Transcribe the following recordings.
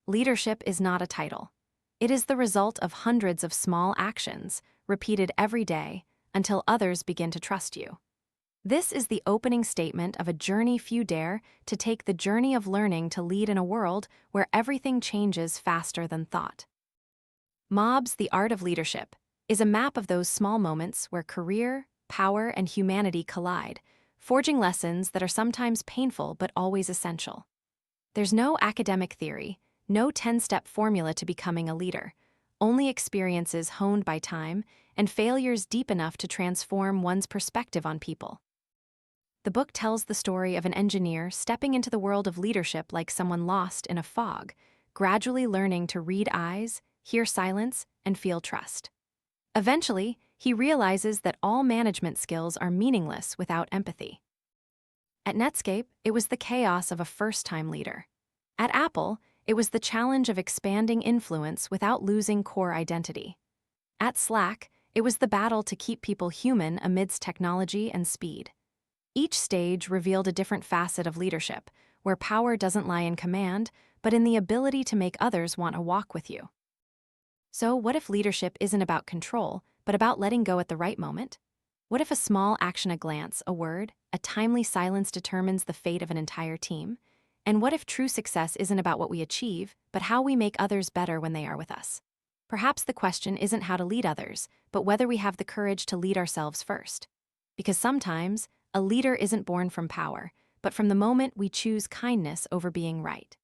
Leadership is not a title. It is the result of hundreds of small actions, repeated every day, until others begin to trust you. This is the opening statement of a journey few dare to take, the journey of learning to lead in a world where everything changes faster than thought. Mobs, The Art of Leadership, is a map of those small moments where career, power, and humanity collide, forging lessons that are sometimes painful but always essential. There's no academic theory, no 10-step formula to becoming a leader, only experiences honed by time and failures deep enough to transform one's perspective on people. The book tells the story of an engineer stepping into the world of leadership like someone lost in a fog, gradually learning to read eyes, hear silence, and feel trust. Eventually, he realizes that all management skills are meaningless without empathy. At Netscape, it was the chaos of a first-time leader. At Apple, it was the challenge of expanding influence without losing core identity. At Slack, it was the battle to keep people human amidst technology and speed. Each stage revealed a different facet of leadership, where power doesn't lie in command, but in the ability to make others want to walk with you. So, what if leadership isn't about control, but about letting go at the right moment? What if a small action, a glance, a word, a timely silence determines the fate of an entire team? And what if true success isn't about what we achieve, but how we make others better when they are with us? Perhaps the question isn't how to lead others, but whether we have the courage to lead ourselves first. Because sometimes, a leader isn't born from power, but from the moment we choose kindness over being right.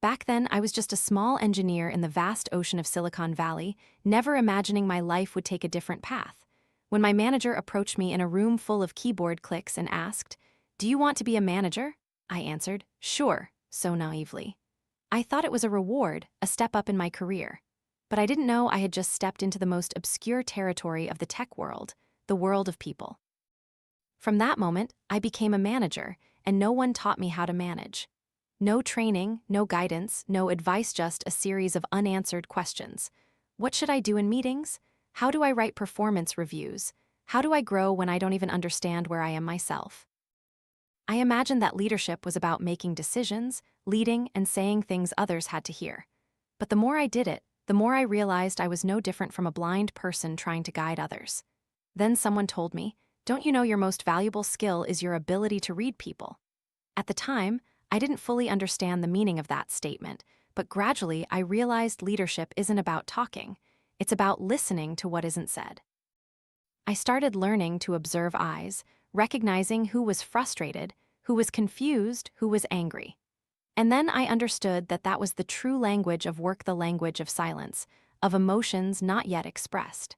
Back then, I was just a small engineer in the vast ocean of Silicon Valley, never imagining my life would take a different path. When my manager approached me in a room full of keyboard clicks and asked, "Do you want to be a manager?" I answered, "Sure," so naively. I thought it was a reward, a step up in my career. But I didn't know I had just stepped into the most obscure territory of the tech world, the world of people. From that moment, I became a manager, and no one taught me how to manage. No training, no guidance, no advice, just a series of unanswered questions. What should I do in meetings? How do I write performance reviews? How do I grow when I don't even understand where I am myself? I imagined that leadership was about making decisions, leading, and saying things others had to hear. But the more I did it, the more I realized I was no different from a blind person trying to guide others. Then someone told me, "Don't you know your most valuable skill is your ability to read people?" At the time, I didn't fully understand the meaning of that statement, but gradually I realized leadership isn't about talking, it's about listening to what isn't said. I started learning to observe eyes, recognizing who was frustrated, who was confused, who was angry. And then I understood that that was the true language of work, the language of silence, of emotions not yet expressed.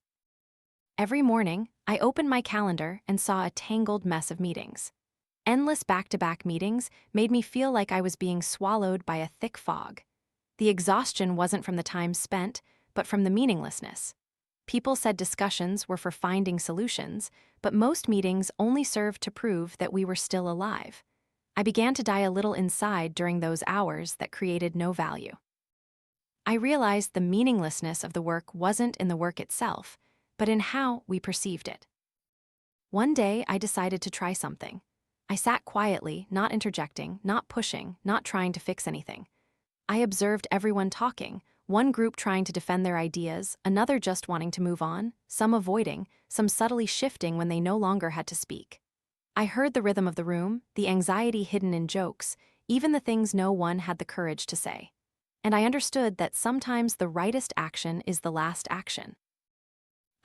Every morning, I opened my calendar and saw a tangled mess of meetings. Endless back-to-back meetings made me feel like I was being swallowed by a thick fog. The exhaustion wasn't from the time spent, but from the meaninglessness. People said discussions were for finding solutions, but most meetings only served to prove that we were still alive. I began to die a little inside during those hours that created no value. I realized the meaninglessness of the work wasn't in the work itself, but in how we perceived it. One day, I decided to try something. I sat quietly, not interjecting, not pushing, not trying to fix anything. I observed everyone talking, one group trying to defend their ideas, another just wanting to move on, some avoiding, some subtly shifting when they no longer had to speak. I heard the rhythm of the room, the anxiety hidden in jokes, even the things no one had the courage to say. And I understood that sometimes the rightest action is the last action.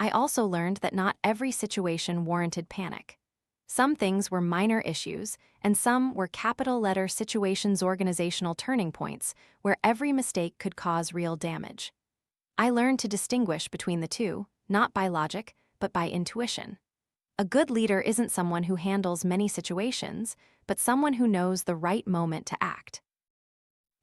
I also learned that not every situation warranted panic. Some things were minor issues, and some were capital-letter situations, organizational turning points, where every mistake could cause real damage. I learned to distinguish between the two, not by logic, but by intuition. A good leader isn't someone who handles many situations, but someone who knows the right moment to act.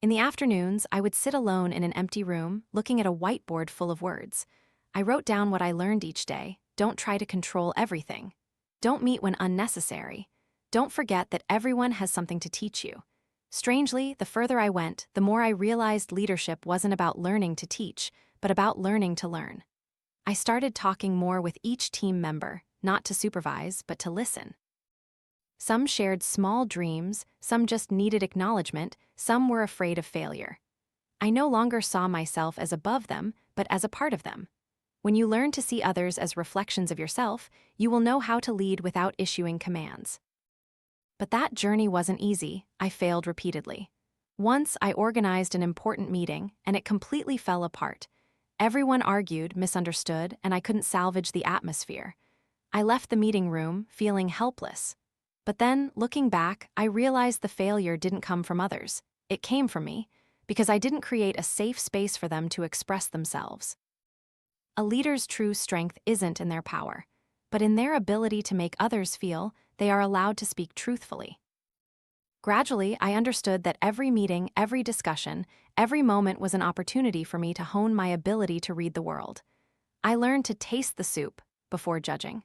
In the afternoons, I would sit alone in an empty room, looking at a whiteboard full of words. I wrote down what I learned each day. Don't try to control everything. Don't meet when unnecessary. Don't forget that everyone has something to teach you. Strangely, the further I went, the more I realized leadership wasn't about learning to teach, but about learning to learn. I started talking more with each team member, not to supervise, but to listen. Some shared small dreams, some just needed acknowledgement, some were afraid of failure. I no longer saw myself as above them, but as a part of them. When you learn to see others as reflections of yourself, you will know how to lead without issuing commands. But that journey wasn't easy. I failed repeatedly. Once, I organized an important meeting, and it completely fell apart. Everyone argued, misunderstood, and I couldn't salvage the atmosphere. I left the meeting room, feeling helpless. But then, looking back, I realized the failure didn't come from others. It came from me, because I didn't create a safe space for them to express themselves. A leader's true strength isn't in their power, but in their ability to make others feel they are allowed to speak truthfully. Gradually, I understood that every meeting, every discussion, every moment was an opportunity for me to hone my ability to read the world. I learned to taste the soup before judging.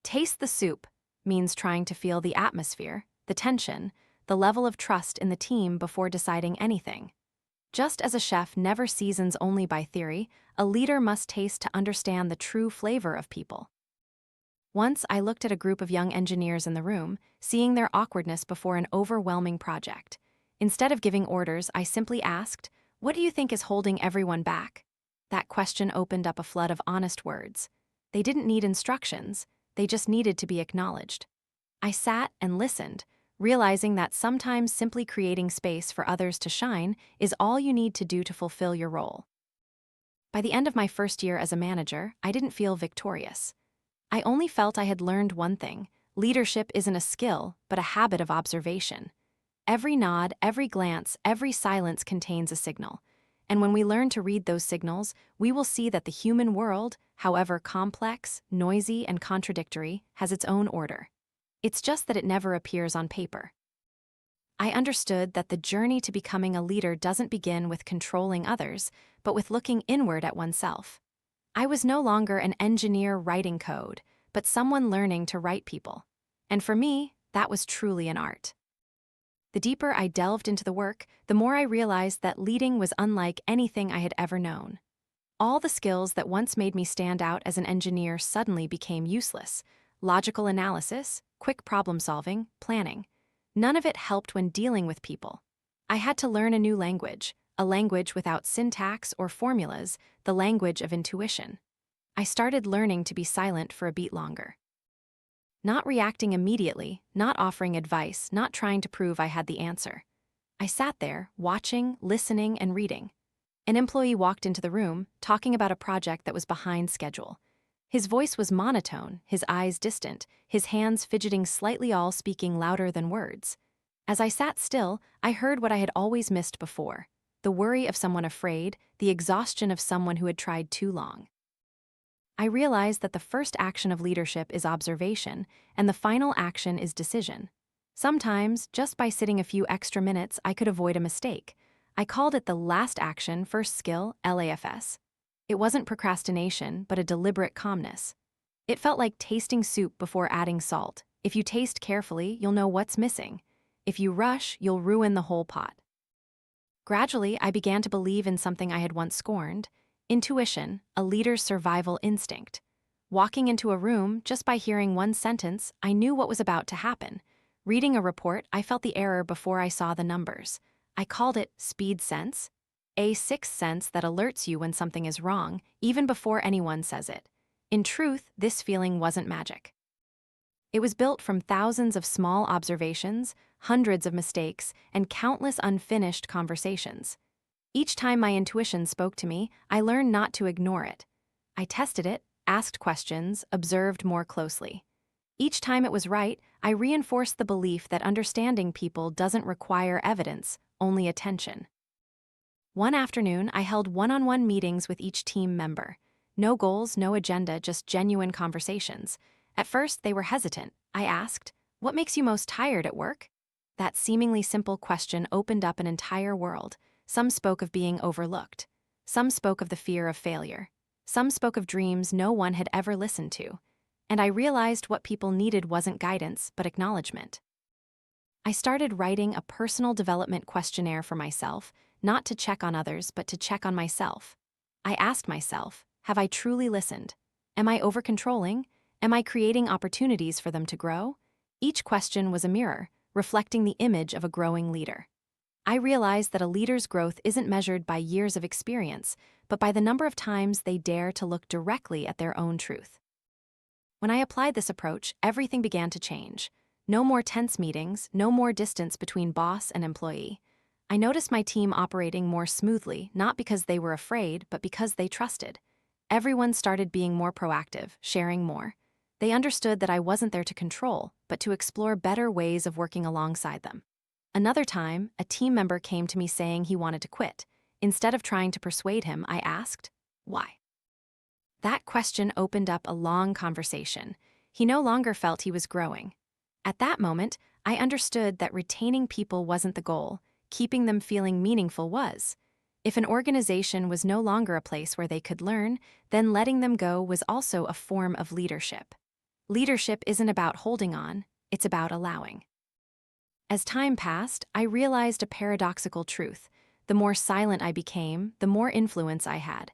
Taste the soup means trying to feel the atmosphere, the tension, the level of trust in the team before deciding anything. Just as a chef never seasons only by theory, a leader must taste to understand the true flavor of people. Once I looked at a group of young engineers in the room, seeing their awkwardness before an overwhelming project. Instead of giving orders, I simply asked, "What do you think is holding everyone back?" That question opened up a flood of honest words. They didn't need instructions, they just needed to be acknowledged. I sat and listened, realizing that sometimes simply creating space for others to shine is all you need to do to fulfill your role. By the end of my first year as a manager, I didn't feel victorious. I only felt I had learned one thing: leadership isn't a skill, but a habit of observation. Every nod, every glance, every silence contains a signal. And when we learn to read those signals, we will see that the human world, however complex, noisy, and contradictory, has its own order. It's just that it never appears on paper. I understood that the journey to becoming a leader doesn't begin with controlling others, but with looking inward at oneself. I was no longer an engineer writing code, but someone learning to write people. And for me, that was truly an art. The deeper I delved into the work, the more I realized that leading was unlike anything I had ever known. All the skills that once made me stand out as an engineer suddenly became useless. Logical analysis, quick problem-solving, planning. None of it helped when dealing with people. I had to learn a new language, a language without syntax or formulas, the language of intuition. I started learning to be silent for a beat longer. Not reacting immediately, not offering advice, not trying to prove I had the answer. I sat there, watching, listening, and reading. An employee walked into the room, talking about a project that was behind schedule. His voice was monotone, his eyes distant, his hands fidgeting slightly, all speaking louder than words. As I sat still, I heard what I had always missed before: the worry of someone afraid, the exhaustion of someone who had tried too long. I realized that the first action of leadership is observation, and the final action is decision. Sometimes, just by sitting a few extra minutes, I could avoid a mistake. I called it the last action, first skill, LAFS. It wasn't procrastination, but a deliberate calmness. It felt like tasting soup before adding salt. If you taste carefully, you'll know what's missing. If you rush, you'll ruin the whole pot. Gradually, I began to believe in something I had once scorned: intuition, a leader's survival instinct. Walking into a room, just by hearing one sentence, I knew what was about to happen. Reading a report, I felt the error before I saw the numbers. I called it speed sense, a sixth sense that alerts you when something is wrong, even before anyone says it. In truth, this feeling wasn't magic. It was built from thousands of small observations, hundreds of mistakes, and countless unfinished conversations. Each time my intuition spoke to me, I learned not to ignore it. I tested it, asked questions, observed more closely. Each time it was right, I reinforced the belief that understanding people doesn't require evidence, only attention. One afternoon, I held one-on-one meetings with each team member. No goals, no agenda, just genuine conversations. At first, they were hesitant. I asked, "What makes you most tired at work?" That seemingly simple question opened up an entire world. Some spoke of being overlooked. Some spoke of the fear of failure. Some spoke of dreams no one had ever listened to. And I realized what people needed wasn't guidance, but acknowledgement. I started writing a personal development questionnaire for myself, not to check on others, but to check on myself. I asked myself, have I truly listened? Am I over-controlling? Am I creating opportunities for them to grow? Each question was a mirror, reflecting the image of a growing leader. I realized that a leader's growth isn't measured by years of experience, but by the number of times they dare to look directly at their own truth. When I applied this approach, everything began to change. No more tense meetings, no more distance between boss and employee. I noticed my team operating more smoothly, not because they were afraid, but because they trusted. Everyone started being more proactive, sharing more. They understood that I wasn't there to control, but to explore better ways of working alongside them. Another time, a team member came to me saying he wanted to quit. Instead of trying to persuade him, I asked, "Why?" That question opened up a long conversation. He no longer felt he was growing. At that moment, I understood that retaining people wasn't the goal, keeping them feeling meaningful was. If an organization was no longer a place where they could learn, then letting them go was also a form of leadership. Leadership isn't about holding on, it's about allowing. As time passed, I realized a paradoxical truth. The more silent I became, the more influence I had.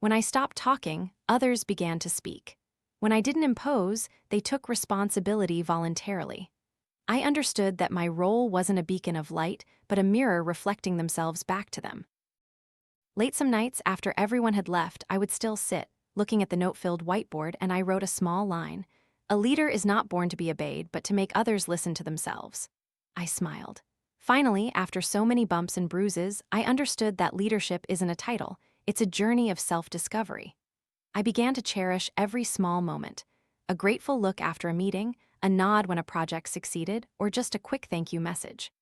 When I stopped talking, others began to speak. When I didn't impose, they took responsibility voluntarily. I understood that my role wasn't a beacon of light, but a mirror reflecting themselves back to them. Late some nights, after everyone had left, I would still sit, looking at the note-filled whiteboard, and I wrote a small line. "A leader is not born to be obeyed, but to make others listen to themselves." I smiled. Finally, after so many bumps and bruises, I understood that leadership isn't a title, it's a journey of self-discovery. I began to cherish every small moment. A grateful look after a meeting, a nod when a project succeeded, or just a quick thank you message.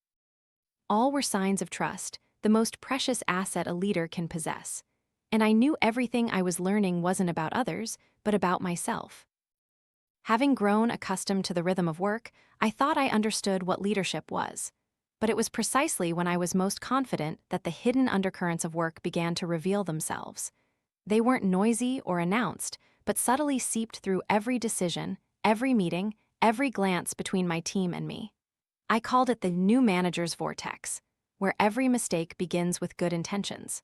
All were signs of trust, the most precious asset a leader can possess. And I knew everything I was learning wasn't about others, but about myself. Having grown accustomed to the rhythm of work, I thought I understood what leadership was. But it was precisely when I was most confident that the hidden undercurrents of work began to reveal themselves. They weren't noisy or announced, but subtly seeped through every decision, every meeting, every glance between my team and me. I called it the new manager's vortex, where every mistake begins with good intentions.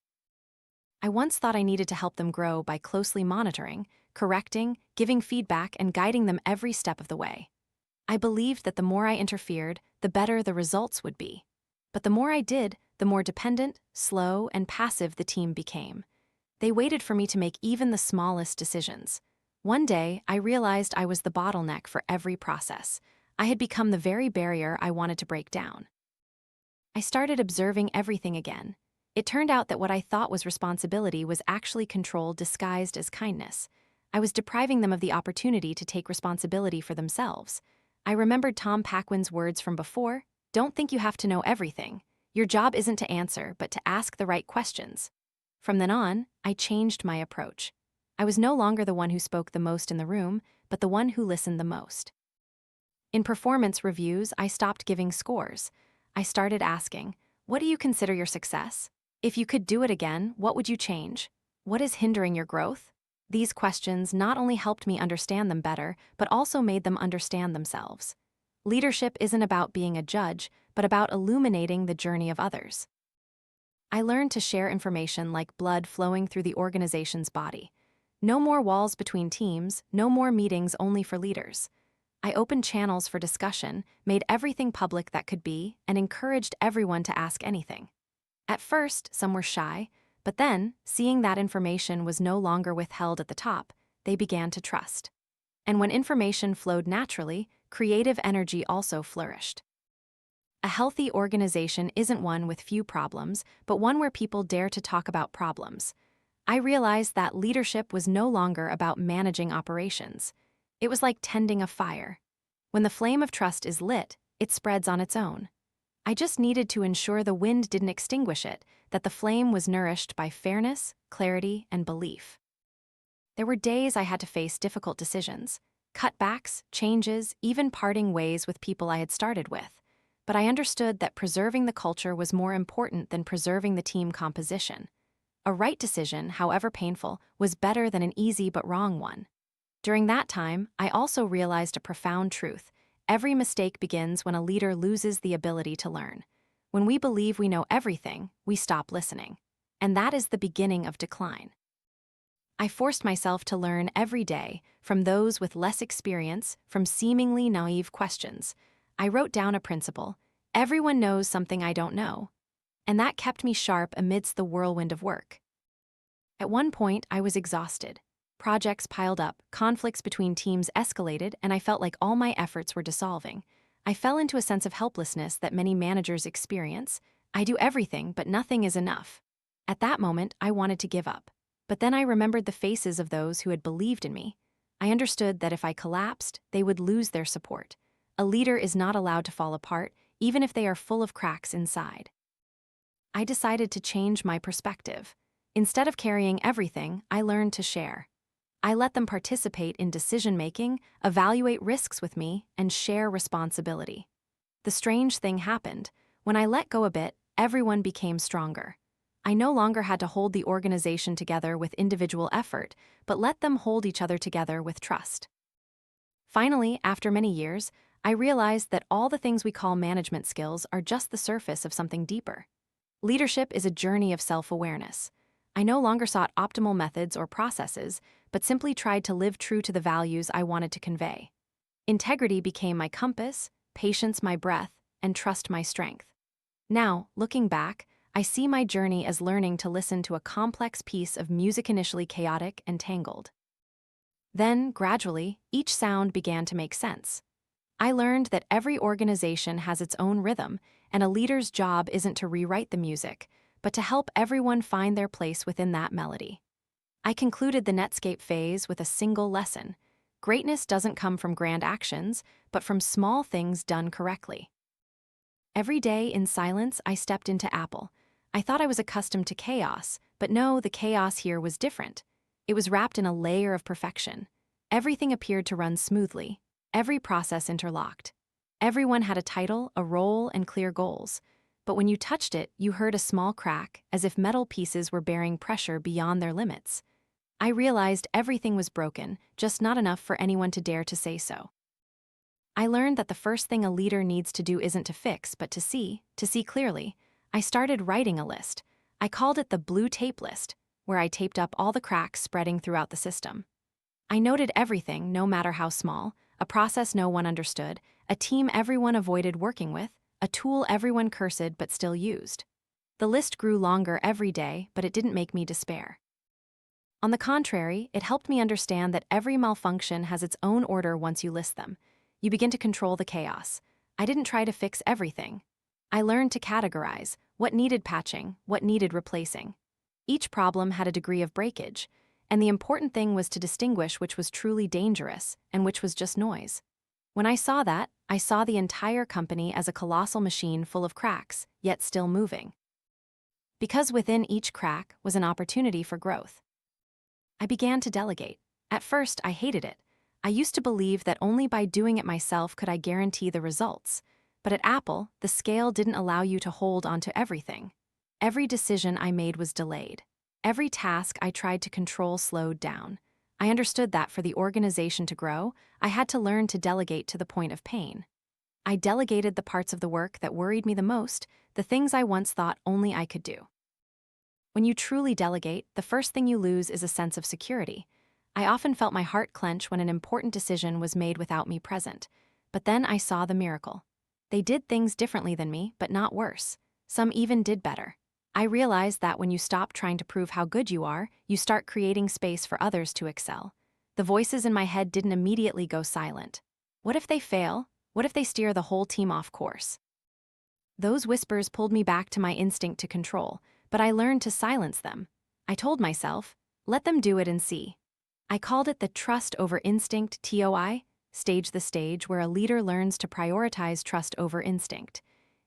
I once thought I needed to help them grow by closely monitoring, correcting, giving feedback, and guiding them every step of the way. I believed that the more I interfered, the better the results would be. But the more I did, the more dependent, slow, and passive the team became. They waited for me to make even the smallest decisions. One day, I realized I was the bottleneck for every process. I had become the very barrier I wanted to break down. I started observing everything again. It turned out that what I thought was responsibility was actually control disguised as kindness. I was depriving them of the opportunity to take responsibility for themselves. I remembered Tom Paquin's words from before, "Don't think you have to know everything. Your job isn't to answer, but to ask the right questions." From then on, I changed my approach. I was no longer the one who spoke the most in the room, but the one who listened the most. In performance reviews, I stopped giving scores. I started asking, "What do you consider your success? If you could do it again, what would you change? What is hindering your growth?" These questions not only helped me understand them better, but also made them understand themselves. Leadership isn't about being a judge, but about illuminating the journey of others. I learned to share information like blood flowing through the organization's body. No more walls between teams, no more meetings only for leaders. I opened channels for discussion, made everything public that could be, and encouraged everyone to ask anything. At first, some were shy, but then, seeing that information was no longer withheld at the top, they began to trust. And when information flowed naturally, creative energy also flourished. A healthy organization isn't one with few problems, but one where people dare to talk about problems. I realized that leadership was no longer about managing operations. It was like tending a fire. When the flame of trust is lit, it spreads on its own. I just needed to ensure the wind didn't extinguish it, that the flame was nourished by fairness, clarity, and belief. There were days I had to face difficult decisions, cutbacks, changes, even parting ways with people I had started with. But I understood that preserving the culture was more important than preserving the team composition. A right decision, however painful, was better than an easy but wrong one. During that time, I also realized a profound truth. Every mistake begins when a leader loses the ability to learn. When we believe we know everything, we stop listening. And that is the beginning of decline. I forced myself to learn every day, from those with less experience, from seemingly naive questions. I wrote down a principle: everyone knows something I don't know. and that kept me sharp amidst the whirlwind of work. At one point, I was exhausted. Projects piled up, conflicts between teams escalated, and I felt like all my efforts were dissolving. I fell into a sense of helplessness that many managers experience. I do everything, but nothing is enough. At that moment, I wanted to give up. But then I remembered the faces of those who had believed in me. I understood that if I collapsed, they would lose their support. A leader is not allowed to fall apart, even if they are full of cracks inside. I decided to change my perspective. Instead of carrying everything, I learned to share. I let them participate in decision-making, evaluate risks with me, and share responsibility. The strange thing happened. When I let go a bit, everyone became stronger. I no longer had to hold the organization together with individual effort, but let them hold each other together with trust. Finally, after many years, I realized that all the things we call management skills are just the surface of something deeper. Leadership is a journey of self-awareness. I no longer sought optimal methods or processes, but simply tried to live true to the values I wanted to convey. Integrity became my compass, patience my breath, and trust my strength. Now, looking back, I see my journey as learning to listen to a complex piece of music initially chaotic and tangled. Then, gradually, each sound began to make sense. I learned that every organization has its own rhythm, and a leader's job isn't to rewrite the music, but to help everyone find their place within that melody. I concluded the Netscape phase with a single lesson. Greatness doesn't come from grand actions, but from small things done correctly. Every day, in silence, I stepped into Apple. I thought I was accustomed to chaos, but no, the chaos here was different. It was wrapped in a layer of perfection. Everything appeared to run smoothly, every process interlocked. Everyone had a title, a role, and clear goals. But when you touched it, you heard a small crack, as if metal pieces were bearing pressure beyond their limits. I realized everything was broken, just not enough for anyone to dare to say so. I learned that the first thing a leader needs to do isn't to fix, but to see clearly. I started writing a list. I called it the blue tape list, where I taped up all the cracks spreading throughout the system. I noted everything, no matter how small, a process no one understood, a team everyone avoided working with, a tool everyone cursed but still used. The list grew longer every day, but it didn't make me despair. On the contrary, it helped me understand that every malfunction has its own order once you list them. You begin to control the chaos. I didn't try to fix everything. I learned to categorize what needed patching, what needed replacing. Each problem had a degree of breakage, and the important thing was to distinguish which was truly dangerous and which was just noise. When I saw that, I saw the entire company as a colossal machine full of cracks, yet still moving. Because within each crack was an opportunity for growth. I began to delegate. At first, I hated it. I used to believe that only by doing it myself could I guarantee the results. But at Apple, the scale didn't allow you to hold onto everything. Every decision I made was delayed. Every task I tried to control slowed down. I understood that for the organization to grow, I had to learn to delegate to the point of pain. I delegated the parts of the work that worried me the most, the things I once thought only I could do. When you truly delegate, the first thing you lose is a sense of security. I often felt my heart clench when an important decision was made without me present. But then I saw the miracle. They did things differently than me, but not worse. Some even did better. I realized that when you stop trying to prove how good you are, you start creating space for others to excel. The voices in my head didn't immediately go silent. What if they fail? What if they steer the whole team off course? Those whispers pulled me back to my instinct to control, but I learned to silence them. I told myself, let them do it and see. I called it the trust over instinct TOI, stage the stage where a leader learns to prioritize trust over instinct.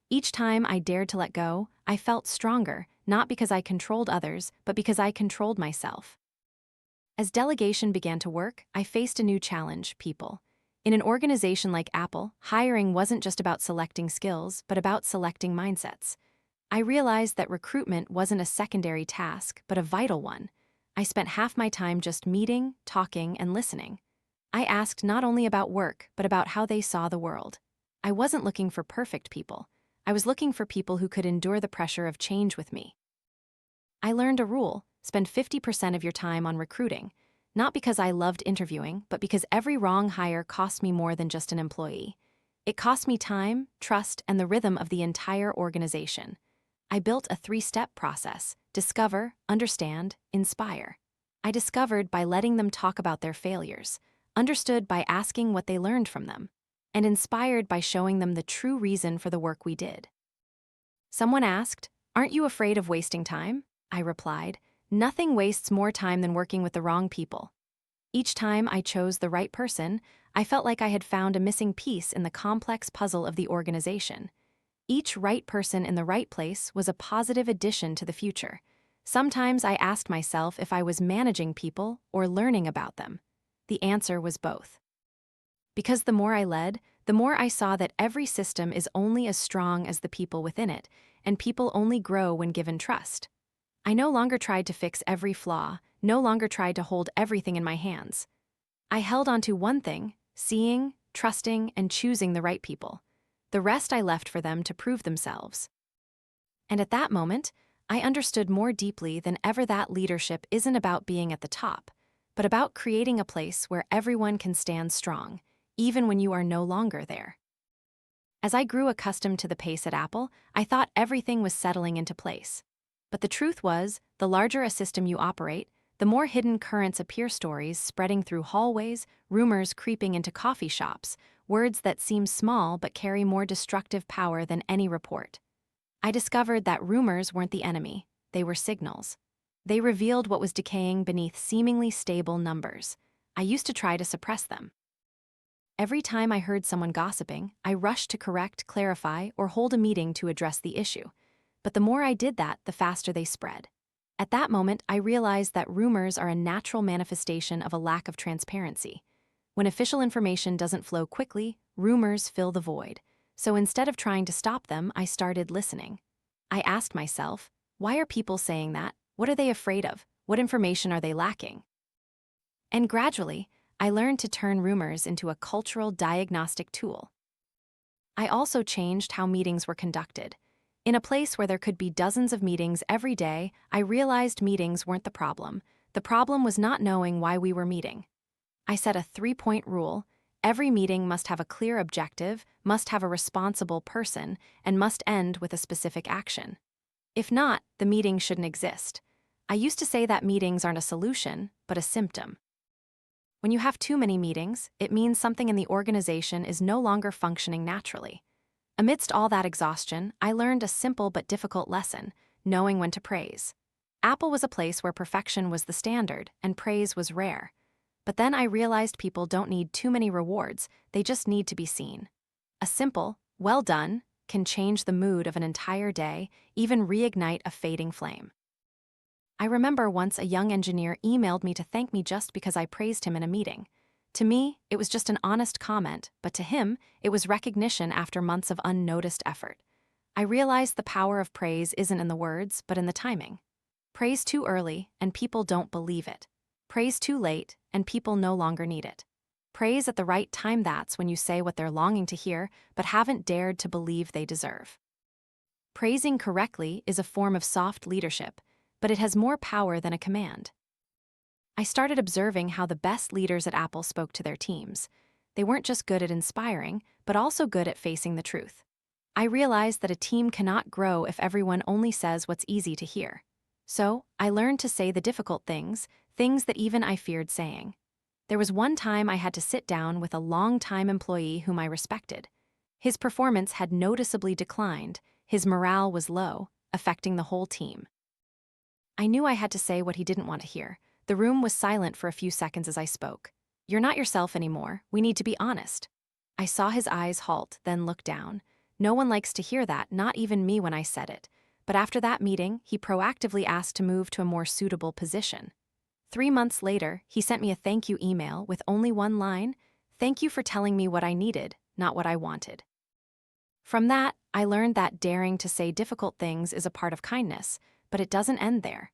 Each time I dared to let go, I felt stronger, not because I controlled others, but because I controlled myself. As delegation began to work, I faced a new challenge: people. In an organization like Apple, hiring wasn't just about selecting skills, but about selecting mindsets. I realized that recruitment wasn't a secondary task, but a vital one. I spent half my time just meeting, talking, and listening. I asked not only about work, but about how they saw the world. I wasn't looking for perfect people. I was looking for people who could endure the pressure of change with me. I learned a rule: spend 50% of your time on recruiting, not because I loved interviewing, but because every wrong hire cost me more than just an employee. It cost me time, trust, and the rhythm of the entire organization. I built a 3-step process: discover, understand, inspire. I discovered by letting them talk about their failures, understood by asking what they learned from them, and inspired by showing them the true reason for the work we did. Someone asked, "Aren't you afraid of wasting time?" I replied, "Nothing wastes more time than working with the wrong people." Each time I chose the right person, I felt like I had found a missing piece in the complex puzzle of the organization. Each right person in the right place was a positive addition to the future. Sometimes I asked myself if I was managing people or learning about them. The answer was both. Because the more I led, the more I saw that every system is only as strong as the people within it, and people only grow when given trust. I no longer tried to fix every flaw, no longer tried to hold everything in my hands. I held onto one thing: seeing, trusting, and choosing the right people. The rest I left for them to prove themselves. And at that moment, I understood more deeply than ever that leadership isn't about being at the top, but about creating a place where everyone can stand strong, even when you are no longer there. As I grew accustomed to the pace at Apple, I thought everything was settling into place. But the truth was, the larger a system you operate, the more hidden currents appear: stories spreading through hallways, rumors creeping into coffee shops, words that seem small but carry more destructive power than any report. I discovered that rumors weren't the enemy, they were signals. They revealed what was decaying beneath seemingly stable numbers. I used to try to suppress them. Every time I heard someone gossiping, I rushed to correct, clarify, or hold a meeting to address the issue. But the more I did that, the faster they spread. At that moment, I realized that rumors are a natural manifestation of a lack of transparency. When official information doesn't flow quickly, rumors fill the void. So instead of trying to stop them, I started listening. I asked myself, why are people saying that? What are they afraid of? What information are they lacking? And gradually, I learned to turn rumors into a cultural diagnostic tool. I also changed how meetings were conducted. In a place where there could be dozens of meetings every day, I realized meetings weren't the problem. The problem was not knowing why we were meeting. I set a 3-point rule: every meeting must have a clear objective, must have a responsible person, and must end with a specific action. If not, the meeting shouldn't exist. I used to say that meetings aren't a solution, but a symptom. When you have too many meetings, it means something in the organization is no longer functioning naturally. Amidst all that exhaustion, I learned a simple but difficult lesson: knowing when to praise. Apple was a place where perfection was the standard and praise was rare. But then I realized people don't need too many rewards, they just need to be seen. A simple, "well done," can change the mood of an entire day, even reignite a fading flame. I remember once a young engineer emailed me to thank me just because I praised him in a meeting. To me, it was just an honest comment, but to him, it was recognition after months of unnoticed effort. I realized the power of praise isn't in the words, but in the timing. Praise too early, and people don't believe it. Praise too late, and people no longer need it. Praise at the right time: that's when you say what they're longing to hear, but haven't dared to believe they deserve. Praising correctly is a form of soft leadership, but it has more power than a command. I started observing how the best leaders at Apple spoke to their teams. They weren't just good at inspiring, but also good at facing the truth. I realized that a team cannot grow if everyone only says what's easy to hear. So, I learned to say the difficult things that even I feared saying. There was one time I had to sit down with a long-time employee whom I respected. His performance had noticeably declined, his morale was low, affecting the whole team. I knew I had to say what he didn't want to hear. The room was silent for a few seconds as I spoke. "You're not yourself anymore, we need to be honest." I saw his eyes halt, then look down. No one likes to hear that, not even me when I said it. But after that meeting, he proactively asked to move to a more suitable position. 3 months later, he sent me a thank you email with only one line: "Thank you for telling me what I needed, not what I wanted." From that, I learned that daring to say difficult things is a part of kindness, but it doesn't end there.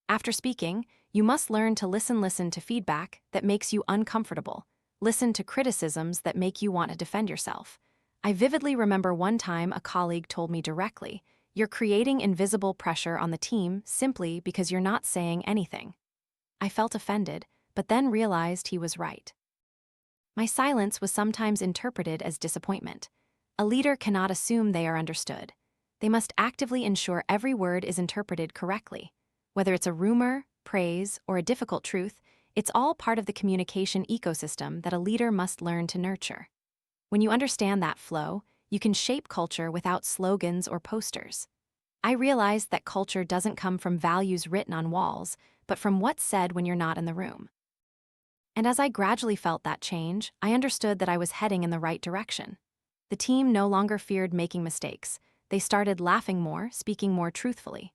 After speaking, you must learn to listen to feedback that makes you uncomfortable. Listen to criticisms that make you want to defend yourself. I vividly remember one time a colleague told me directly, "You're creating invisible pressure on the team simply because you're not saying anything." I felt offended, but then realized he was right. My silence was sometimes interpreted as disappointment. A leader cannot assume they are understood. They must actively ensure every word is interpreted correctly. Whether it's a rumor, praise, or a difficult truth, it's all part of the communication ecosystem that a leader must learn to nurture. When you understand that flow, you can shape culture without slogans or posters. I realized that culture doesn't come from values written on walls, but from what's said when you're not in the room. And as I gradually felt that change, I understood that I was heading in the right direction. The team no longer feared making mistakes. They started laughing more, speaking more truthfully.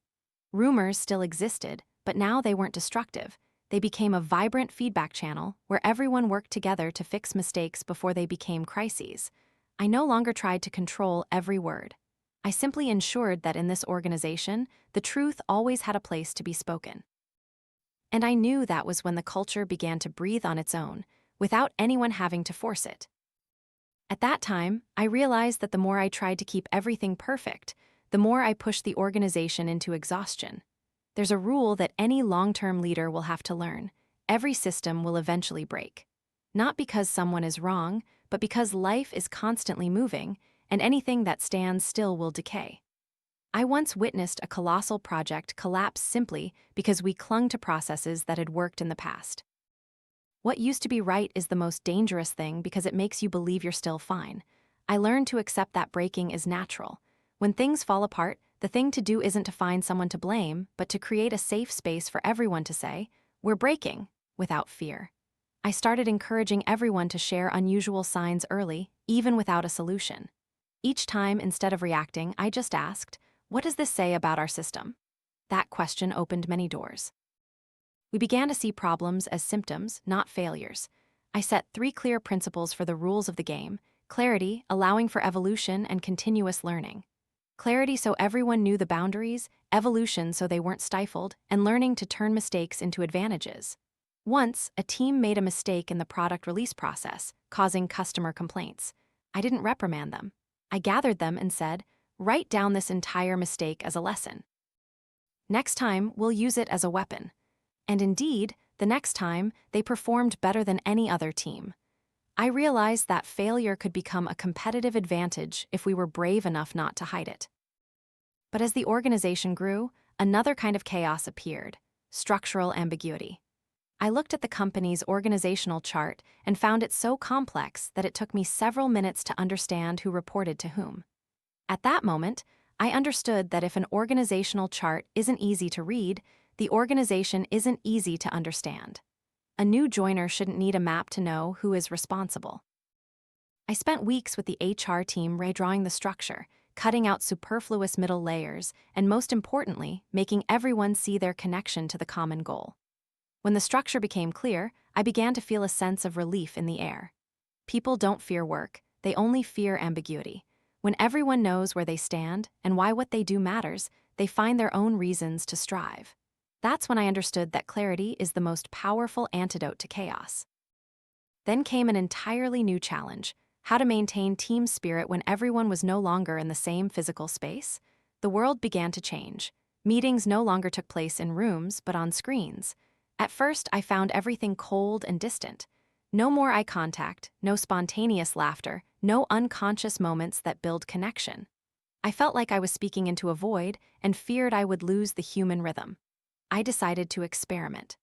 Rumors still existed, but now they weren't destructive. They became a vibrant feedback channel where everyone worked together to fix mistakes before they became crises. I no longer tried to control every word. I simply ensured that in this organization, the truth always had a place to be spoken. And I knew that was when the culture began to breathe on its own, without anyone having to force it. At that time, I realized that the more I tried to keep everything perfect, the more I pushed the organization into exhaustion. There's a rule that any long-term leader will have to learn: every system will eventually break. Not because someone is wrong, but because life is constantly moving, and anything that stands still will decay. I once witnessed a colossal project collapse simply because we clung to processes that had worked in the past. What used to be right is the most dangerous thing because it makes you believe you're still fine. I learned to accept that breaking is natural. When things fall apart, the thing to do isn't to find someone to blame, but to create a safe space for everyone to say, "We're breaking," without fear. I started encouraging everyone to share unusual signs early, even without a solution. Each time, instead of reacting, I just asked, "What does this say about our system?" That question opened many doors. We began to see problems as symptoms, not failures. I set 3 clear principles for the rules of the game: clarity, allowing for evolution and continuous learning. Clarity so everyone knew the boundaries, evolution so they weren't stifled, and learning to turn mistakes into advantages. Once, a team made a mistake in the product release process, causing customer complaints. I didn't reprimand them. I gathered them and said, "Write down this entire mistake as a lesson. Next time, we'll use it as a weapon." And indeed, the next time, they performed better than any other team. I realized that failure could become a competitive advantage if we were brave enough not to hide it. But as the organization grew, another kind of chaos appeared: structural ambiguity. I looked at the company's organizational chart and found it so complex that it took me several minutes to understand who reported to whom. At that moment, I understood that if an organizational chart isn't easy to read, the organization isn't easy to understand. A new joiner shouldn't need a map to know who is responsible. I spent weeks with the HR team redrawing the structure, cutting out superfluous middle layers, and most importantly, making everyone see their connection to the common goal. When the structure became clear, I began to feel a sense of relief in the air. People don't fear work, they only fear ambiguity. When everyone knows where they stand and why what they do matters, they find their own reasons to strive. That's when I understood that clarity is the most powerful antidote to chaos. Then came an entirely new challenge: how to maintain team spirit when everyone was no longer in the same physical space. The world began to change. Meetings no longer took place in rooms, but on screens. At first, I found everything cold and distant. No more eye contact, no spontaneous laughter, no unconscious moments that build connection. I felt like I was speaking into a void and feared I would lose the human rhythm. I decided to experiment.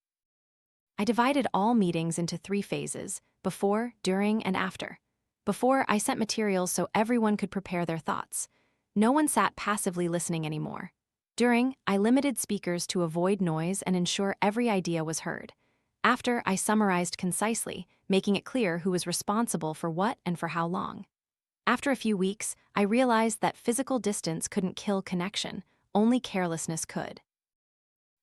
I divided all meetings into 3 phases: before, during, and after. Before, I sent materials so everyone could prepare their thoughts. No one sat passively listening anymore. During, I limited speakers to avoid noise and ensure every idea was heard. After, I summarized concisely, making it clear who was responsible for what and for how long. After a few weeks, I realized that physical distance couldn't kill connection, only carelessness could.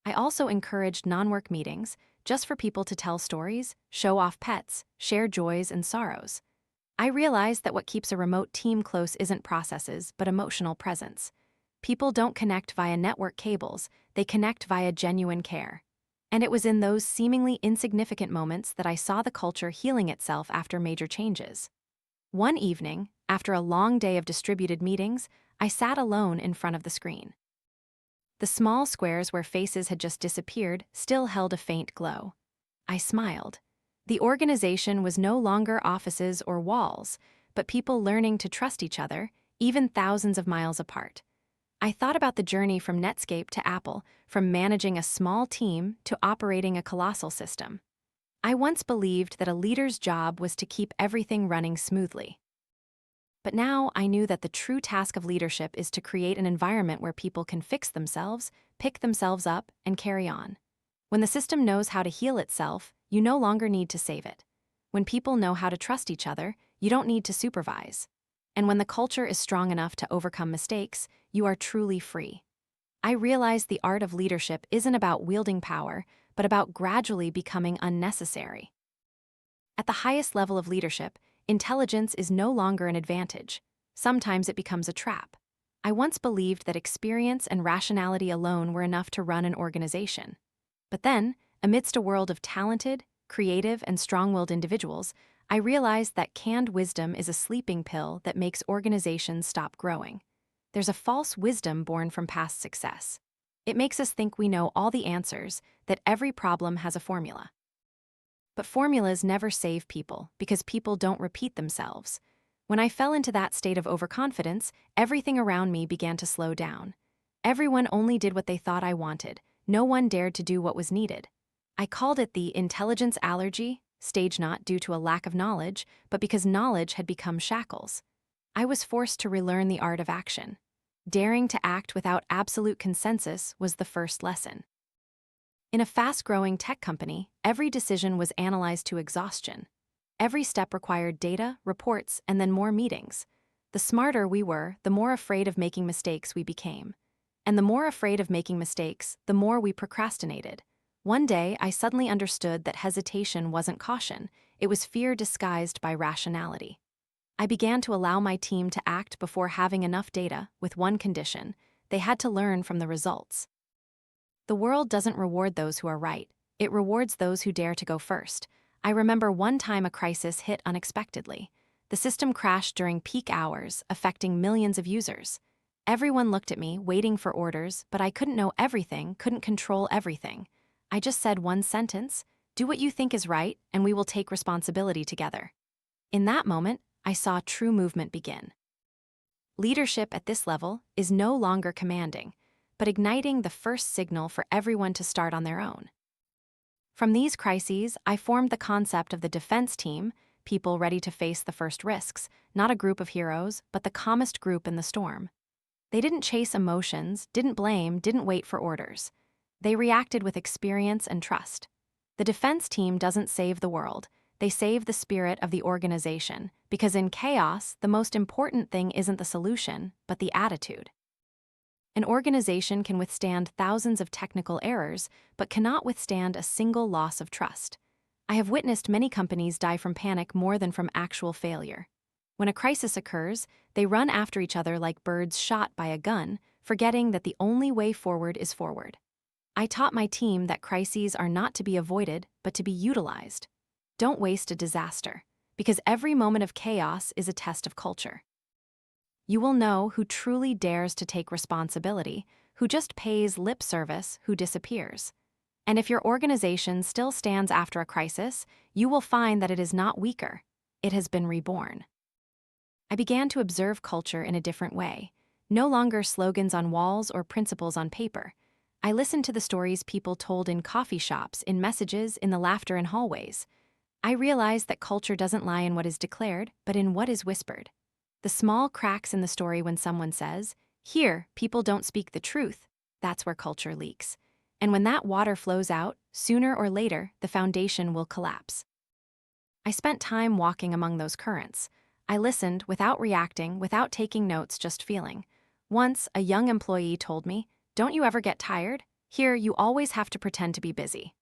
I also encouraged non-work meetings, just for people to tell stories, show off pets, share joys and sorrows. I realized that what keeps a remote team close isn't processes, but emotional presence. People don't connect via network cables, they connect via genuine care. And it was in those seemingly insignificant moments that I saw the culture healing itself after major changes. One evening, after a long day of distributed meetings, I sat alone in front of the screen. The small squares where faces had just disappeared still held a faint glow. I smiled. The organization was no longer offices or walls, but people learning to trust each other, even thousands of miles apart. I thought about the journey from Netscape to Apple, from managing a small team to operating a colossal system. I once believed that a leader's job was to keep everything running smoothly. But now I knew that the true task of leadership is to create an environment where people can fix themselves, pick themselves up, and carry on. When the system knows how to heal itself, you no longer need to save it. When people know how to trust each other, you don't need to supervise. And when the culture is strong enough to overcome mistakes, you are truly free. I realized the art of leadership isn't about wielding power, but about gradually becoming unnecessary. At the highest level of leadership, intelligence is no longer an advantage. Sometimes it becomes a trap. I once believed that experience and rationality alone were enough to run an organization. But then, amidst a world of talented, creative, and strong-willed individuals, I realized that canned wisdom is a sleeping pill that makes organizations stop growing. There's a false wisdom born from past success. It makes us think we know all the answers, that every problem has a formula. But formulas never save people because people don't repeat themselves. When I fell into that state of overconfidence, everything around me began to slow down. Everyone only did what they thought I wanted. No one dared to do what was needed. I called it the intelligence allergy, stage not due to a lack of knowledge, but because knowledge had become shackles. I was forced to relearn the art of action. Daring to act without absolute consensus was the first lesson. In a fast-growing tech company, every decision was analyzed to exhaustion. Every step required data, reports, and then more meetings. The smarter we were, the more afraid of making mistakes we became. And the more afraid of making mistakes, the more we procrastinated. One day, I suddenly understood that hesitation wasn't caution, it was fear disguised by rationality. I began to allow my team to act before having enough data, with one condition: they had to learn from the results. The world doesn't reward those who are right, it rewards those who dare to go first. I remember one time a crisis hit unexpectedly. The system crashed during peak hours, affecting millions of users. Everyone looked at me, waiting for orders, but I couldn't know everything, couldn't control everything. I just said one sentence: do what you think is right, and we will take responsibility together. In that moment, I saw true movement begin. Leadership at this level is no longer commanding, but igniting the first signal for everyone to start on their own. From these crises, I formed the concept of the defense team, people ready to face the first risks, not a group of heroes, but the calmest group in the storm. They didn't chase emotions, didn't blame, didn't wait for orders. They reacted with experience and trust. The defense team doesn't save the world, they save the spirit of the organization, because in chaos, the most important thing isn't the solution, but the attitude. An organization can withstand thousands of technical errors, but cannot withstand a single loss of trust. I have witnessed many companies die from panic more than from actual failure. When a crisis occurs, they run after each other like birds shot by a gun, forgetting that the only way forward is forward. I taught my team that crises are not to be avoided, but to be utilized. Don't waste a disaster, because every moment of chaos is a test of culture. You will know who truly dares to take responsibility, who just pays lip service, who disappears. And if your organization still stands after a crisis, you will find that it is not weaker, it has been reborn. I began to observe culture in a different way, no longer slogans on walls or principles on paper. I listened to the stories people told in coffee shops, in messages, in the laughter in hallways. I realized that culture doesn't lie in what is declared, but in what is whispered. The small cracks in the story when someone says, "Here, people don't speak the truth," that's where culture leaks. And when that water flows out, sooner or later, the foundation will collapse. I spent time walking among those currents. I listened without reacting, without taking notes, just feeling. Once, a young employee told me, "Don't you ever get tired? Here, you always have to pretend to be busy."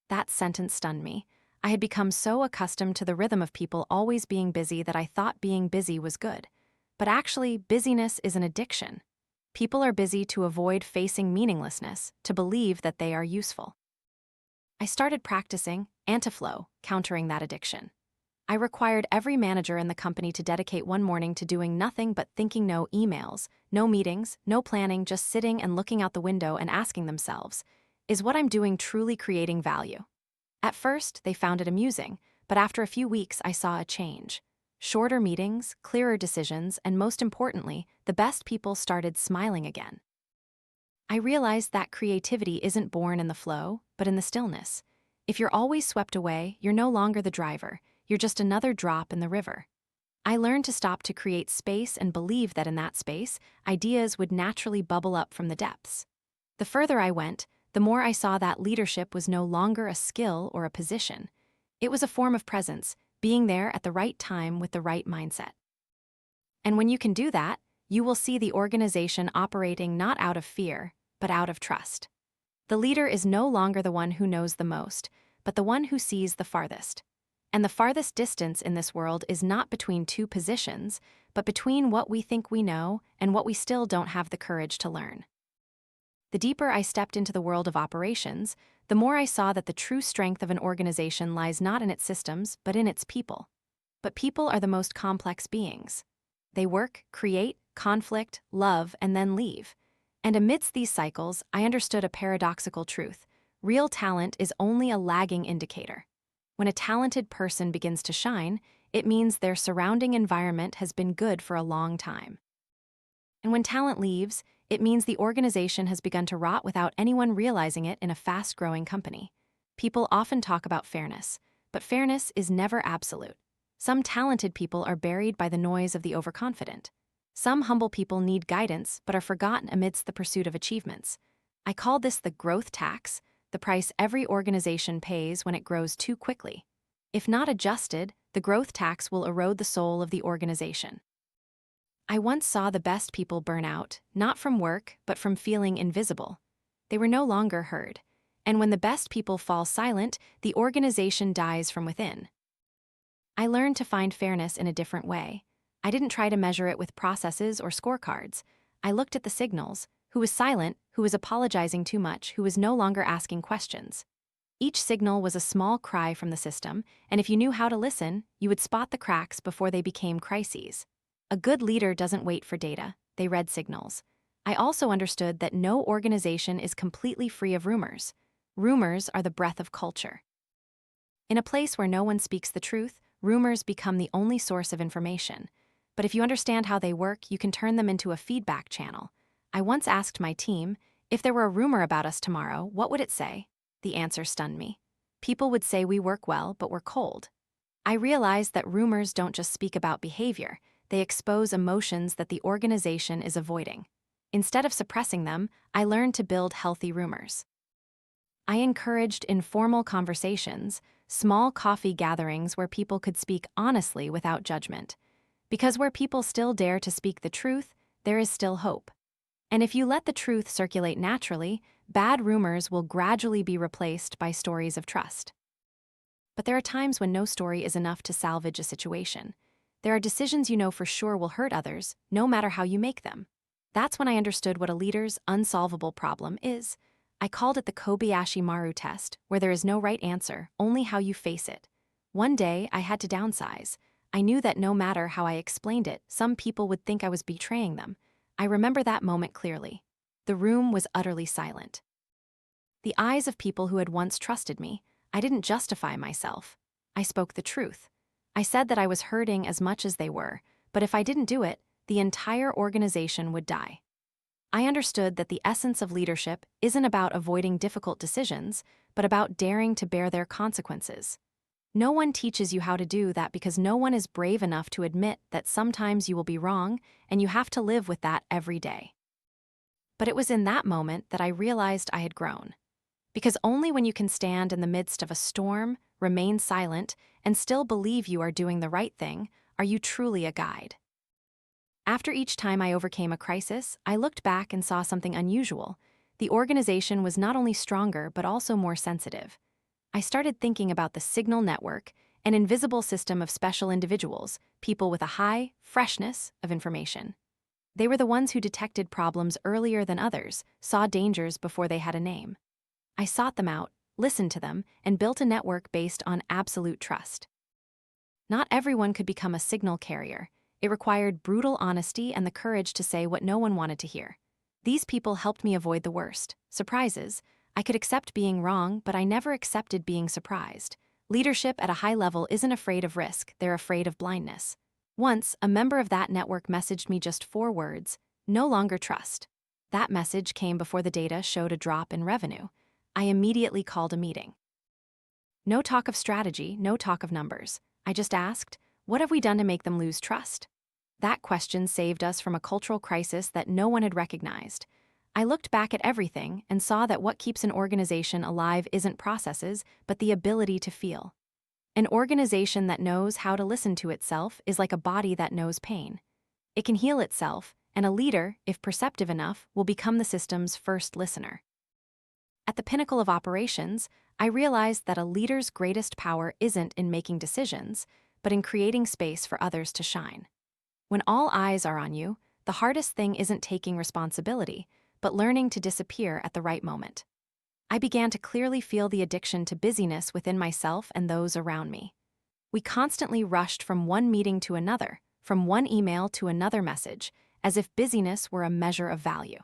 That sentence stunned me. I had become so accustomed to the rhythm of people always being busy that I thought being busy was good. But actually, busyness is an addiction. People are busy to avoid facing meaninglessness, to believe that they are useful. I started practicing anti-flow, countering that addiction. I required every manager in the company to dedicate one morning to doing nothing but thinking: no emails, no meetings, no planning, just sitting and looking out the window and asking themselves, is what I'm doing truly creating value? At first, they found it amusing, but after a few weeks, I saw a change. Shorter meetings, clearer decisions, and most importantly, the best people started smiling again. I realized that creativity isn't born in the flow, but in the stillness. If you're always swept away, you're no longer the driver, you're just another drop in the river. I learned to stop to create space and believe that in that space, ideas would naturally bubble up from the depths. The further I went, the more I saw that leadership was no longer a skill or a position. It was a form of presence, being there at the right time with the right mindset. And when you can do that, you will see the organization operating not out of fear, but out of trust. The leader is no longer the one who knows the most, but the one who sees the farthest. And the farthest distance in this world is not between two positions, but between what we think we know and what we still don't have the courage to learn. The deeper I stepped into the world of operations, the more I saw that the true strength of an organization lies not in its systems, but in its people. But people are the most complex beings. They work, create, conflict, love, and then leave. And amidst these cycles, I understood a paradoxical truth. Real talent is only a lagging indicator. When a talented person begins to shine, it means their surrounding environment has been good for a long time. And when talent leaves, it means the organization has begun to rot without anyone realizing it in a fast-growing company. People often talk about fairness, but fairness is never absolute. Some talented people are buried by the noise of the overconfident. Some humble people need guidance but are forgotten amidst the pursuit of achievements. I call this the growth tax, the price every organization pays when it grows too quickly. If not adjusted, the growth tax will erode the soul of the organization. I once saw the best people burn out, not from work, but from feeling invisible. They were no longer heard. And when the best people fall silent, the organization dies from within. I learned to find fairness in a different way. I didn't try to measure it with processes or scorecards. I looked at the signals: who was silent, who was apologizing too much, who was no longer asking questions. Each signal was a small cry from the system, and if you knew how to listen, you would spot the cracks before they became crises. A good leader doesn't wait for data, they read signals. I also understood that no organization is completely free of rumors. Rumors are the breath of culture. In a place where no one speaks the truth, rumors become the only source of information. But if you understand how they work, you can turn them into a feedback channel. I once asked my team, if there were a rumor about us tomorrow, what would it say? The answer stunned me. People would say we work well, but we're cold. I realized that rumors don't just speak about behavior, they expose emotions that the organization is avoiding. Instead of suppressing them, I learned to build healthy rumors. I encouraged informal conversations, small coffee gatherings where people could speak honestly without judgment. Because where people still dare to speak the truth, there is still hope. And if you let the truth circulate naturally, bad rumors will gradually be replaced by stories of trust. But there are times when no story is enough to salvage a situation. There are decisions you know for sure will hurt others, no matter how you make them. That's when I understood what a leader's unsolvable problem is. I called it the Kobayashi Maru test, where there is no right answer, only how you face it. One day, I had to downsize. I knew that no matter how I explained it, some people would think I was betraying them. I remember that moment clearly. The room was utterly silent. The eyes of people who had once trusted me. I didn't justify myself. I spoke the truth. I said that I was hurting as much as they were, but if I didn't do it, the entire organization would die. I understood that the essence of leadership isn't about avoiding difficult decisions, but about daring to bear their consequences. No one teaches you how to do that because no one is brave enough to admit that sometimes you will be wrong and you have to live with that every day. But it was in that moment that I realized I had grown. Because only when you can stand in the midst of a storm, remain silent, and still believe you are doing the right thing, are you truly a guide. After each time I overcame a crisis, I looked back and saw something unusual. The organization was not only stronger but also more sensitive. I started thinking about the signal network, an invisible system of special individuals, people with a high freshness of information. They were the ones who detected problems earlier than others, saw dangers before they had a name. I sought them out, listened to them, and built a network based on absolute trust. Not everyone could become a signal carrier. It required brutal honesty and the courage to say what no one wanted to hear. These people helped me avoid the worst: surprises. I could accept being wrong, but I never accepted being surprised. Leadership at a high level isn't afraid of risk, they're afraid of blindness. Once, a member of that network messaged me just 4 words: no longer trust. That message came before the data showed a drop in revenue. I immediately called a meeting. No talk of strategy, no talk of numbers. I just asked, what have we done to make them lose trust? That question saved us from a cultural crisis that no one had recognized. I looked back at everything and saw that what keeps an organization alive isn't processes, but the ability to feel. An organization that knows how to listen to itself is like a body that knows pain. It can heal itself, and a leader, if perceptive enough, will become the system's first listener. At the pinnacle of operations, I realized that a leader's greatest power isn't in making decisions, but in creating space for others to shine. When all eyes are on you, the hardest thing isn't taking responsibility, but learning to disappear at the right moment. I began to clearly feel the addiction to busyness within myself and those around me. We constantly rushed from one meeting to another, from one email to another message, as if busyness were a measure of value.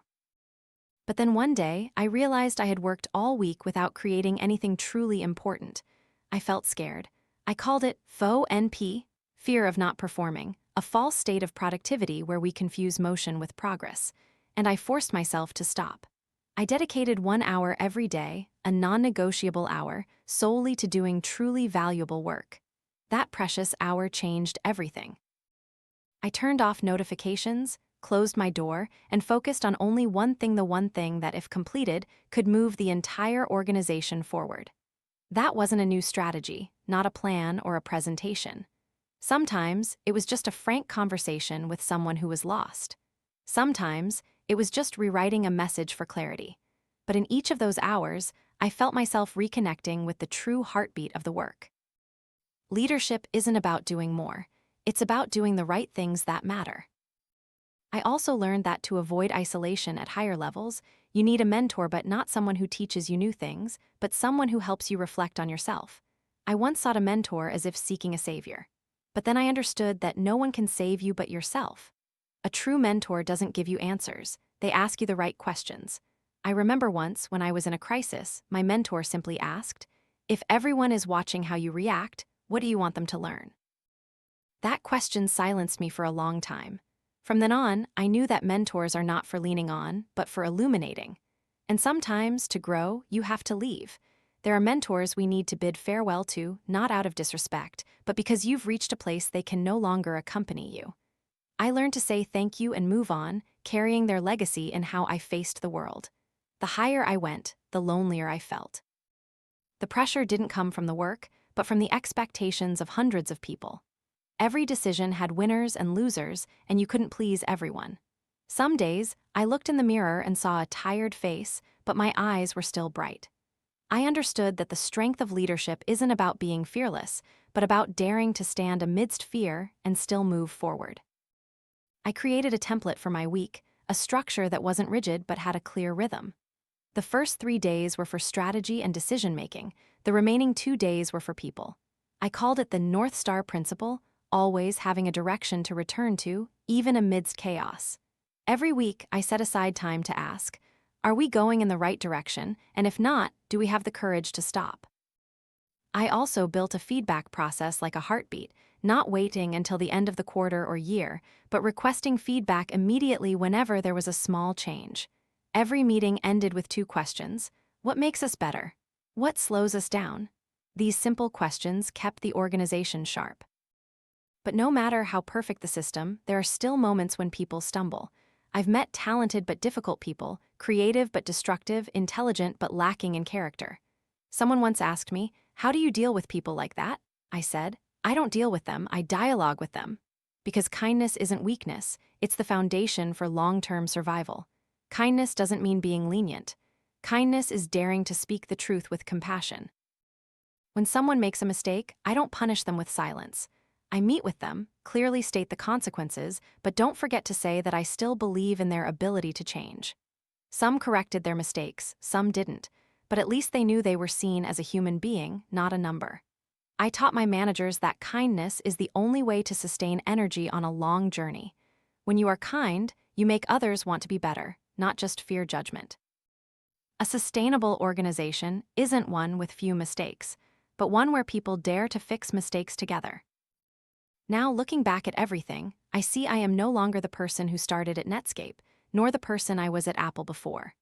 But then one day, I realized I had worked all week without creating anything truly important. I felt scared. I called it faux NP, fear of not performing, a false state of productivity where we confuse motion with progress, and I forced myself to stop. I dedicated 1 hour every day, a non-negotiable hour, solely to doing truly valuable work. That precious hour changed everything. I turned off notifications, closed my door, and focused on only the one thing that, if completed, could move the entire organization forward. That wasn't a new strategy, not a plan or a presentation. Sometimes, it was just a frank conversation with someone who was lost. Sometimes, it was just rewriting a message for clarity. But in each of those hours, I felt myself reconnecting with the true heartbeat of the work. Leadership isn't about doing more. It's about doing the right things that matter. I also learned that to avoid isolation at higher levels, you need a mentor, but not someone who teaches you new things, but someone who helps you reflect on yourself. I once sought a mentor as if seeking a savior. But then I understood that no one can save you but yourself. A true mentor doesn't give you answers. They ask you the right questions. I remember once, when I was in a crisis, my mentor simply asked, "If everyone is watching how you react, what do you want them to learn?" That question silenced me for a long time. From then on, I knew that mentors are not for leaning on, but for illuminating. And sometimes, to grow, you have to leave. There are mentors we need to bid farewell to, not out of disrespect, but because you've reached a place they can no longer accompany you. I learned to say thank you and move on, carrying their legacy in how I faced the world. The higher I went, the lonelier I felt. The pressure didn't come from the work, but from the expectations of hundreds of people. Every decision had winners and losers, and you couldn't please everyone. Some days, I looked in the mirror and saw a tired face, but my eyes were still bright. I understood that the strength of leadership isn't about being fearless, but about daring to stand amidst fear and still move forward. I created a template for my week, a structure that wasn't rigid but had a clear rhythm. The first 3 days were for strategy and decision-making. The remaining 2 days were for people. I called it the North Star principle, always having a direction to return to, even amidst chaos. Every week, I set aside time to ask, are we going in the right direction, and if not, do we have the courage to stop? I also built a feedback process like a heartbeat, not waiting until the end of the quarter or year, but requesting feedback immediately whenever there was a small change. Every meeting ended with 2 questions. What makes us better? What slows us down? These simple questions kept the organization sharp. But no matter how perfect the system, there are still moments when people stumble. I've met talented but difficult people, creative but destructive, intelligent but lacking in character. Someone once asked me, "How do you deal with people like that?" I said, "I don't deal with them, I dialogue with them." Because kindness isn't weakness, it's the foundation for long-term survival. Kindness doesn't mean being lenient. Kindness is daring to speak the truth with compassion. When someone makes a mistake, I don't punish them with silence. I meet with them, clearly state the consequences, but don't forget to say that I still believe in their ability to change. Some corrected their mistakes, some didn't, but at least they knew they were seen as a human being, not a number. I taught my managers that kindness is the only way to sustain energy on a long journey. When you are kind, you make others want to be better, not just fear judgment. A sustainable organization isn't one with few mistakes, but one where people dare to fix mistakes together. Now, looking back at everything, I see I am no longer the person who started at Netscape, nor the person I was at Apple before.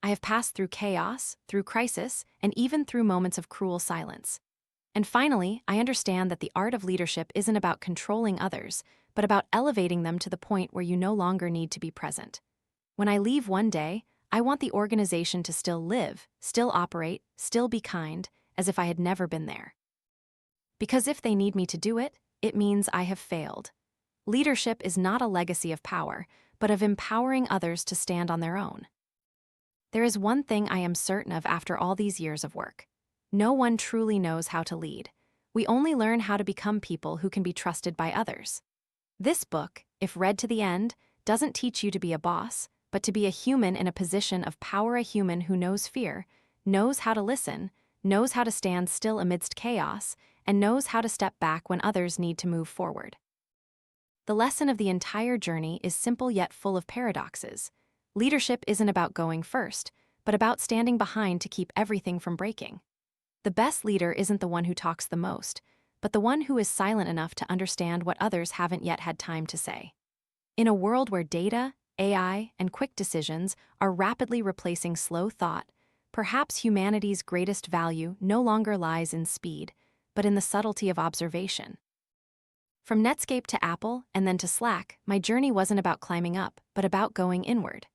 I have passed through chaos, through crisis, and even through moments of cruel silence. And finally, I understand that the art of leadership isn't about controlling others, but about elevating them to the point where you no longer need to be present. When I leave one day, I want the organization to still live, still operate, still be kind, as if I had never been there. Because if they need me to do it, it means I have failed. Leadership is not a legacy of power, but of empowering others to stand on their own. There is one thing I am certain of after all these years of work. No one truly knows how to lead. We only learn how to become people who can be trusted by others. This book, if read to the end, doesn't teach you to be a boss, but to be a human in a position of power, a human who knows fear, knows how to listen, knows how to stand still amidst chaos, and knows how to step back when others need to move forward. The lesson of the entire journey is simple yet full of paradoxes. Leadership isn't about going first, but about standing behind to keep everything from breaking. The best leader isn't the one who talks the most, but the one who is silent enough to understand what others haven't yet had time to say. In a world where data, AI, and quick decisions are rapidly replacing slow thought, perhaps humanity's greatest value no longer lies in speed, but in the subtlety of observation. From Netscape to Apple and then to Slack, my journey wasn't about climbing up, but about going inward.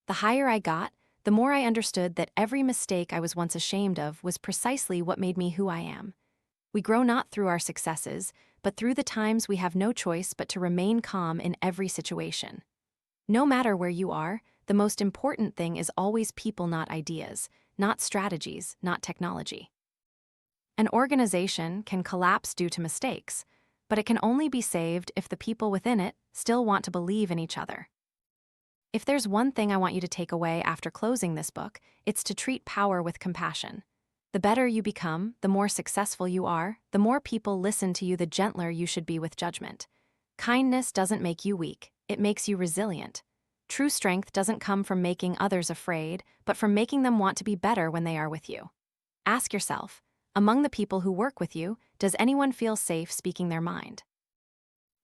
The higher I got, the more I understood that every mistake I was once ashamed of was precisely what made me who I am. We grow not through our successes, but through the times we have no choice but to remain calm in every situation. No matter where you are, the most important thing is always people, not ideas, not strategies, not technology. An organization can collapse due to mistakes, but it can only be saved if the people within it still want to believe in each other. If there's one thing I want you to take away after closing this book, it's to treat power with compassion. The better you become, the more successful you are, the more people listen to you, the gentler you should be with judgment. Kindness doesn't make you weak, it makes you resilient. True strength doesn't come from making others afraid, but from making them want to be better when they are with you. Ask yourself, among the people who work with you, does anyone feel safe speaking their mind?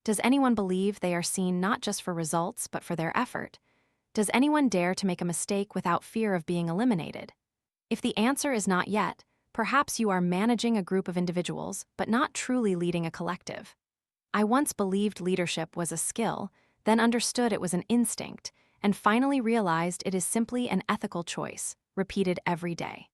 Does anyone believe they are seen not just for results, but for their effort? Does anyone dare to make a mistake without fear of being eliminated? If the answer is not yet, perhaps you are managing a group of individuals, but not truly leading a collective. I once believed leadership was a skill, then understood it was an instinct, and finally realized it is simply an ethical choice, repeated every day.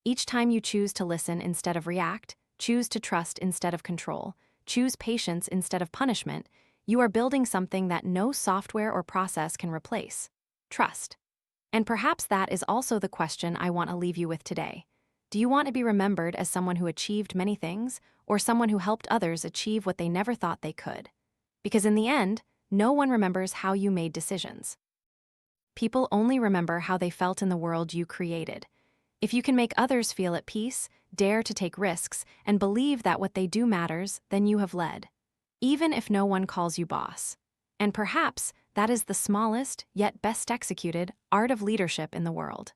Each time you choose to listen instead of react, choose to trust instead of control, choose patience instead of punishment, you are building something that no software or process can replace: trust. And perhaps that is also the question I want to leave you with today. Do you want to be remembered as someone who achieved many things, or someone who helped others achieve what they never thought they could? Because in the end, no one remembers how you made decisions. People only remember how they felt in the world you created. If you can make others feel at peace, dare to take risks, and believe that what they do matters, then you have led. Even if no one calls you boss. And perhaps that is the smallest, yet best executed, art of leadership in the world.